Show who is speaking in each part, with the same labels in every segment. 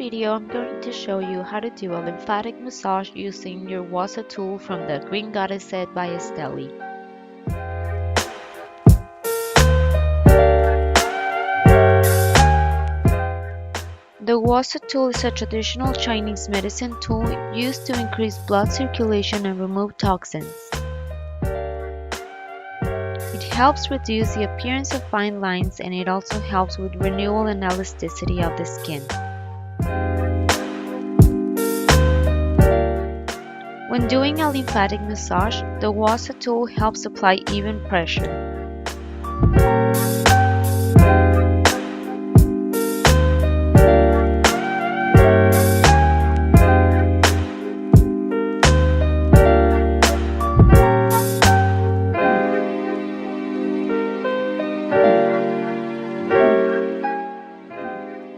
Speaker 1: video, I'm going to show you how to do a lymphatic massage using your Gua Sha tool from the Green Goddess set by Lakey. The Gua Sha tool is a traditional Chinese medicine tool used to increase blood circulation and remove toxins. It helps reduce the appearance of fine lines, and it also helps with renewal and elasticity of the skin. When doing a lymphatic massage, the Gua Sha tool helps apply even pressure.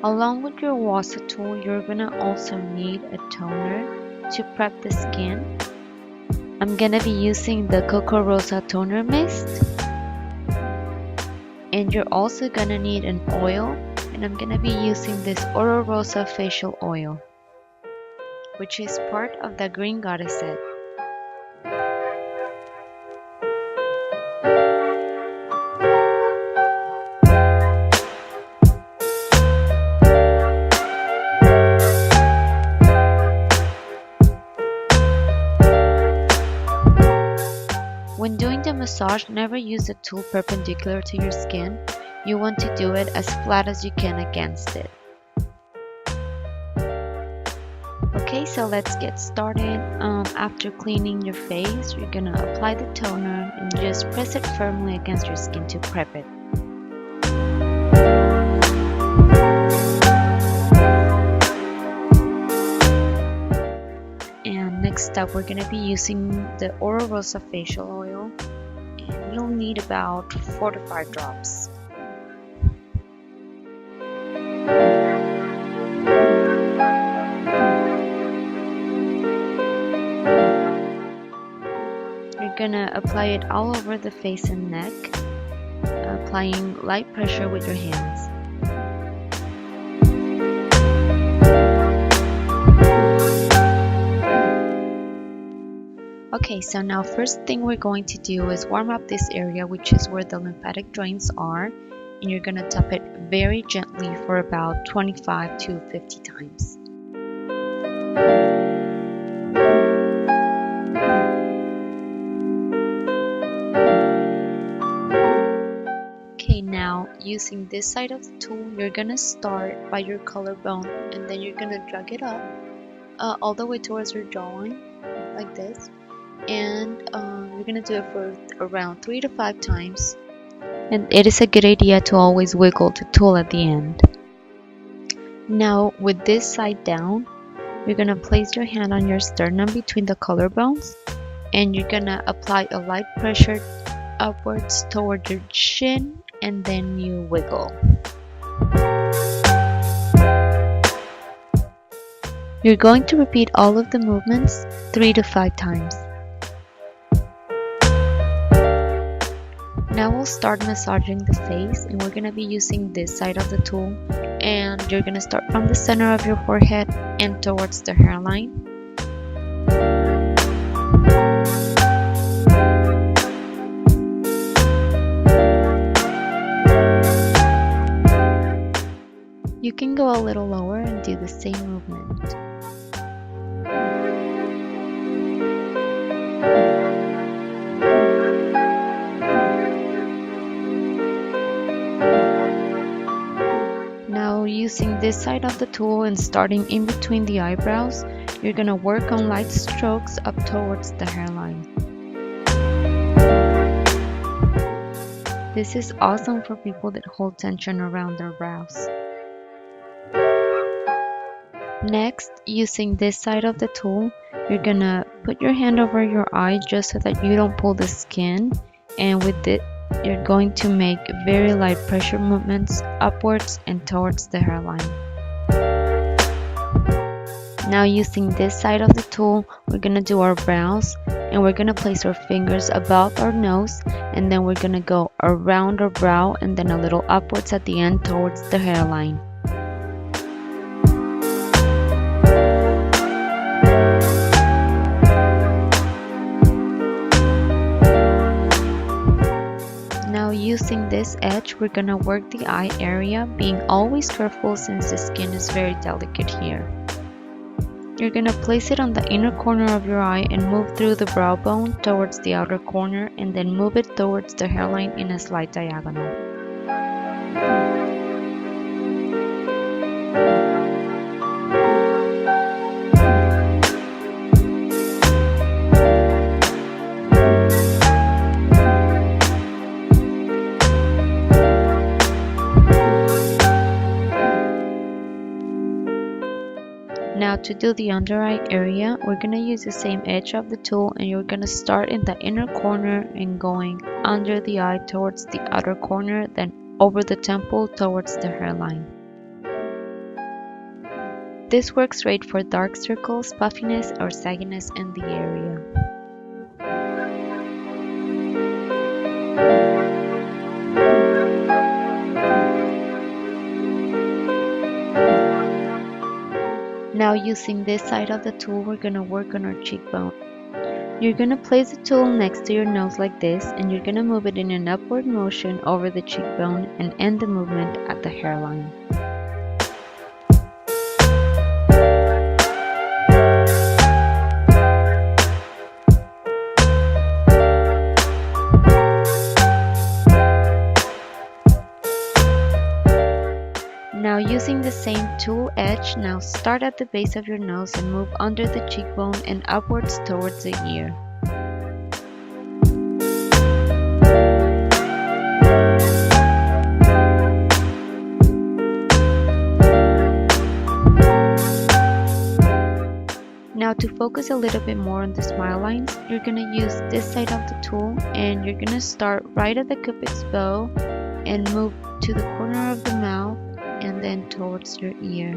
Speaker 1: Along with your Gua Sha tool, you're gonna also need a toner to prep the skin. I'm gonna be using the Coco Rosa toner mist, and you're also gonna need an oil, and I'm gonna be using this Gua Rosa facial oil, which is part of the Green Goddess set. When doing the massage, never use the tool perpendicular to your skin. You want to do it as flat as you can against it. Okay, so let's get started. After cleaning your face, you're gonna apply the toner and just press it firmly against your skin to prep it. Next up, we're going to be using the Gua Rosa facial oil, and you'll need about 4 to 5 drops. You're going to apply it all over the face and neck, applying light pressure with your hands. Okay, so now first thing we're going to do is warm up this area, which is where the lymphatic drains are, and you're going to tap it very gently for about 25 to 50 times. Okay, now using this side of the tool, you're going to start by your collarbone, and then you're going to drag it up all the way towards your jawline, like this. And you're gonna do it for around 3 to 5 times, and it is a good idea to always wiggle the tool at the end. Now with this side down, you're gonna place your hand on your sternum between the collarbones, and you're gonna apply a light pressure upwards toward your chin, and then you wiggle. You're going to repeat all of the movements 3 to 5 times. Now we'll start massaging the face, and we're going to be using this side of the tool, and you're going to start from the center of your forehead and towards the hairline. You can go a little lower and do the same movement. Using this side of the tool and starting in between the eyebrows, you're going to work on light strokes up towards the hairline. This is awesome for people that hold tension around their brows. Next, using this side of the tool, you're going to put your hand over your eye just so that you don't pull the skin, and with it, you're going to make very light pressure movements upwards and towards the hairline. Now using this side of the tool, we're going to do our brows, and we're going to place our fingers above our nose, and then we're going to go around our brow and then a little upwards at the end towards the hairline. this edge, we're gonna work the eye area, being always careful since the skin is very delicate here. You're gonna place it on the inner corner of your eye and move through the brow bone towards the outer corner, and then move it towards the hairline in a slight diagonal. Now to do the under eye area, we're going to use the same edge of the tool, and you're going to start in the inner corner and going under the eye towards the outer corner, then over the temple towards the hairline. This works great for dark circles, puffiness, or sagginess in the area. Now using this side of the tool, we're going to work on our cheekbone. You're going to place the tool next to your nose like this, and you're going to move it in an upward motion over the cheekbone and end the movement at the hairline. Now using the same tool edge, now start at the base of your nose and move under the cheekbone and upwards towards the ear. Now to focus a little bit more on the smile lines, you're going to use this side of the tool, and you're going to start right at the cupid's bow and move to the corner of the mouth and then towards your ear.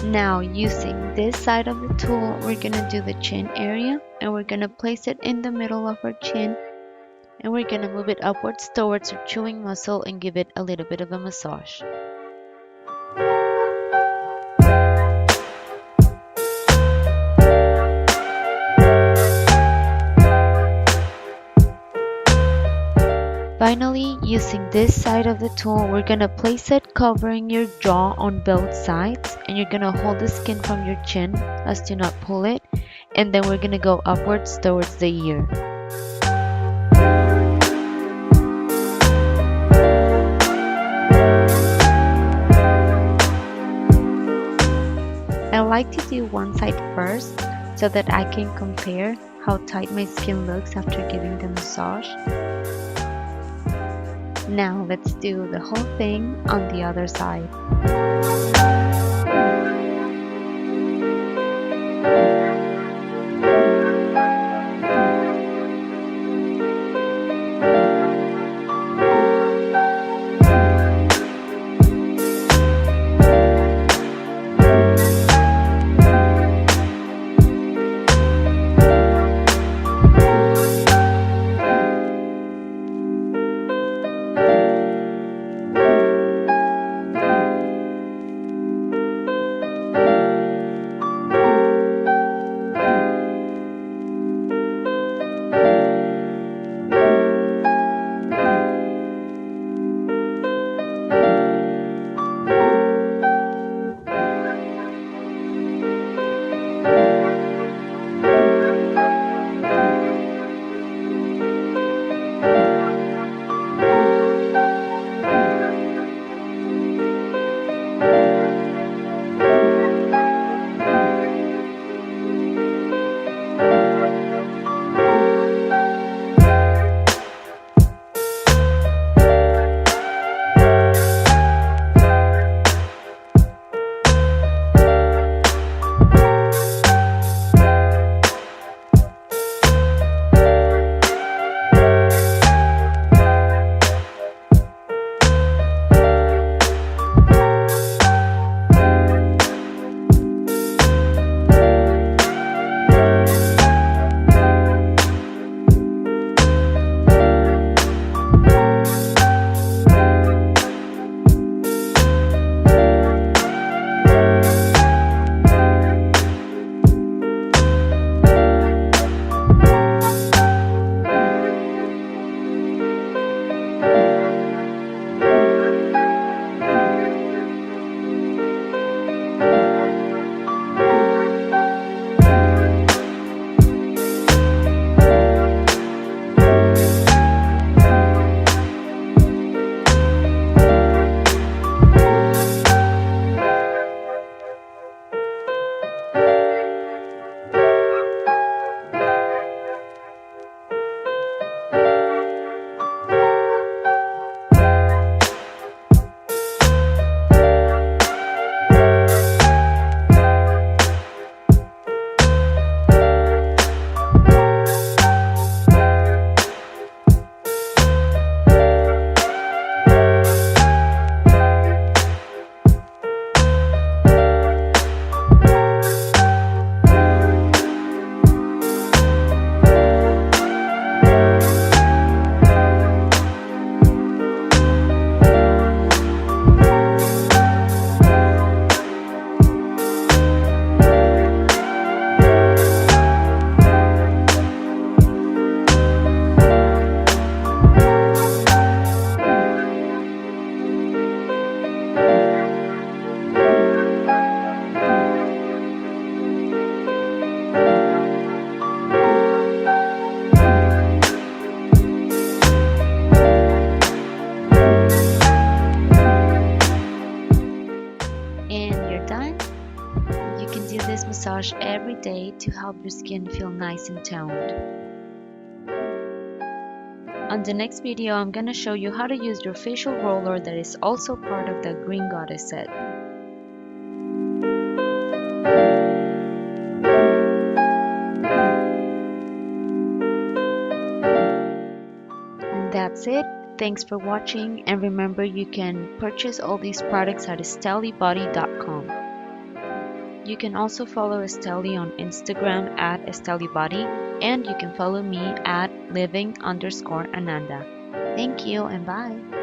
Speaker 1: Now using this side of the tool, we're going to do the chin area, and we're going to place it in the middle of our chin, and we're going to move it upwards towards our chewing muscle and give it a little bit of a massage. Finally, using this side of the tool, we're going to place it covering your jaw on both sides, and you're going to hold the skin from your chin as to not pull it, and then we're going to go upwards towards the ear. I like to do one side first so that I can compare how tight my skin looks after giving the massage. Now let's do the whole thing on the other side. and you're done. You can do this massage every day to help your skin feel nice and toned. On the next video, I'm gonna show you how to use your facial roller that is also part of the Green Goddess set. And that's it. Thanks for watching, and remember you can purchase all these products at EsteliBody.com. You can also follow Esteli on Instagram at EsteliBody, and you can follow me at living_Ananda. Thank you and bye.